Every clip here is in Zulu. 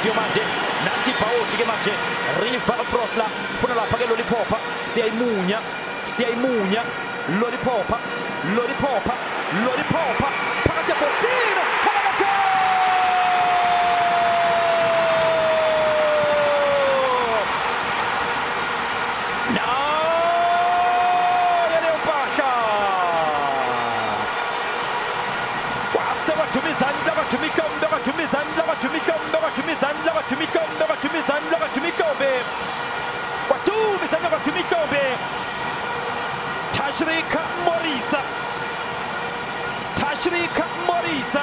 Paotio manje nanti Paotio manje rifa Frosla funa lapha ke Lollipop siyayimunya Lollipop phakathi eboxini Kalato Tashrika Morisa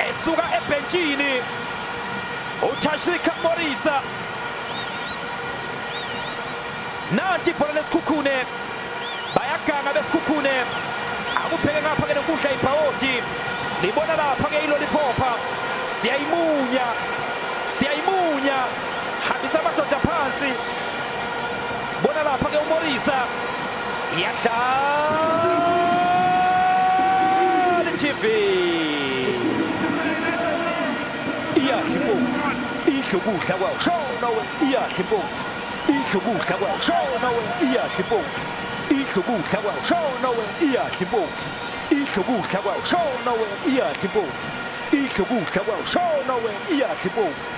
esuka ebenchini uTashrika Morisa nanti ibhola lesikhukhune bayaganga besikhukhune akupheke ngapha ke lenkundla iPaoti libona lapha ke iLollipop siyayimunya hambisa amadoda phansi bona lapha ke uMorisa iyadlala TV iyahlipofu idlukudla kwawo shona we iyahlipofu idlukudla kwawo shona we iyahlipofu idlukudla kwawo shona we iyahlipofu idlukudla kwawo shona we iyahlipofu idlukudla kwawo shona we iyahlipofu